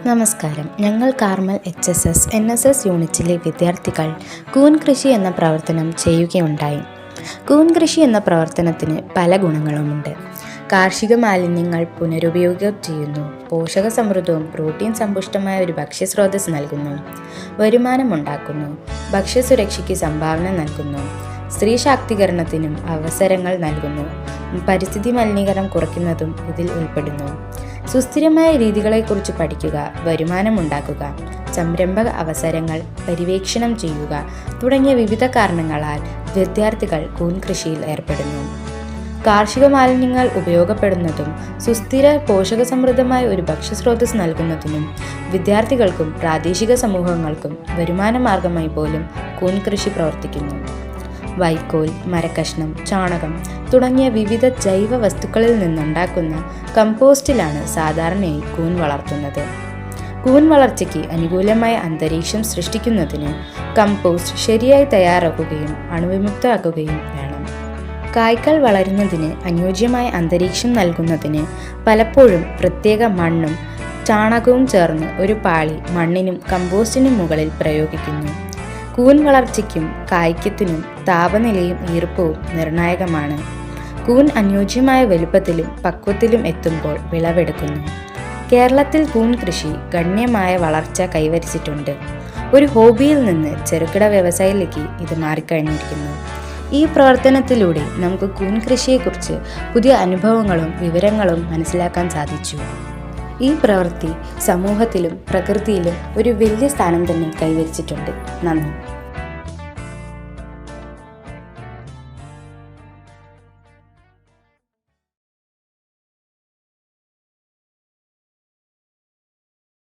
നമസ്കാരം. ഞങ്ങൾ Carmel HSS NSS യൂണിറ്റിലെ വിദ്യാർത്ഥികൾ കൂൺ കൃഷി എന്ന പ്രവർത്തനം ചെയ്യുകയുണ്ടായി. കൂൺ കൃഷി എന്ന പ്രവർത്തനത്തിന് പല ഗുണങ്ങളുമുണ്ട്. കാർഷിക മാലിന്യങ്ങൾ പുനരുപയോഗം ചെയ്യുന്നു, പോഷക സമൃദ്ധവും പ്രോട്ടീൻ സമ്പുഷ്ടമായ ഒരു ഭക്ഷ്യസ്രോതസ് നൽകുന്നു, വരുമാനമുണ്ടാക്കുന്നു, ഭക്ഷ്യസുരക്ഷയ്ക്ക് സംഭാവന നൽകുന്നു, സ്ത്രീ ശാക്തീകരണത്തിനും അവസരങ്ങൾ നൽകുന്നു, പരിസ്ഥിതി മലിനീകരണം കുറയ്ക്കുന്നതും ഇതിൽ ഉൾപ്പെടുന്നു. സുസ്ഥിരമായ രീതികളെക്കുറിച്ച് പഠിക്കുക, വരുമാനമുണ്ടാക്കുക, സംരംഭക അവസരങ്ങൾ പര്യവേക്ഷണം ചെയ്യുക തുടങ്ങിയ വിവിധ കാരണങ്ങളാൽ വിദ്യാർത്ഥികൾ കൂൺ കൃഷിയിൽ ഏർപ്പെടുന്നു. കാർഷിക മാലിന്യങ്ങൾ ഉപയോഗപ്പെടുന്നതും സുസ്ഥിര പോഷകസമൃദ്ധമായ ഒരു ഭക്ഷ്യസ്രോതസ് നൽകുന്നതിനും വിദ്യാർത്ഥികൾക്കും പ്രാദേശിക സമൂഹങ്ങൾക്കും വരുമാന മാർഗമായി പോലും കൂൺ കൃഷി പ്രവർത്തിക്കുന്നു. വൈക്കോൽ, മരക്കഷ്ണം, ചാണകം തുടങ്ങിയ വിവിധ ജൈവ വസ്തുക്കളിൽ നിന്നുണ്ടാക്കുന്ന കമ്പോസ്റ്റിലാണ് സാധാരണയായി കൂൺ വളർത്തുന്നത്. കൂൺ വളർച്ചയ്ക്ക് അനുകൂലമായ അന്തരീക്ഷം സൃഷ്ടിക്കുന്നതിന് കമ്പോസ്റ്റ് ശരിയായി തയ്യാറാക്കുകയും അണുവിമുക്തമാക്കുകയും വേണം. കായ്കൾ വളരുന്നതിന് അനുയോജ്യമായ അന്തരീക്ഷം നൽകുന്നതിന് പലപ്പോഴും പ്രത്യേക മണ്ണും ചാണകവും ചേർന്ന് ഒരു പാളി മണ്ണിനും കമ്പോസ്റ്റിനും മുകളിൽ പ്രയോഗിക്കുന്നു. കൂൺ വളർച്ചയ്ക്കും കായ്ക്കത്തിനും താപനിലയും ഈർപ്പവും നിർണായകമാണ്. കൂൺ അനുയോജ്യമായ വലുപ്പത്തിലും പക്വത്തിലും എത്തുമ്പോൾ വിളവെടുക്കുന്നു. കേരളത്തിൽ കൂൺ കൃഷി ഗണ്യമായ വളർച്ച കൈവരിച്ചിട്ടുണ്ട്. ഒരു ഹോബിയിൽ നിന്ന് ചെറുകിട വ്യവസായത്തിലേക്ക് ഇത് മാറിക്കഴിഞ്ഞിരിക്കുന്നു. ഈ പ്രവർത്തനത്തിലൂടെ നമുക്ക് കൂൺ കൃഷിയെക്കുറിച്ച് പുതിയ അനുഭവങ്ങളും വിവരങ്ങളും മനസ്സിലാക്കാൻ സാധിച്ചു. ഈ പ്രവൃത്തി സമൂഹത്തിലും പ്രകൃതിയിലും ഒരു വലിയ സ്ഥാനം തന്നെ കൈവരിച്ചിട്ടുണ്ട്. നന്ദി.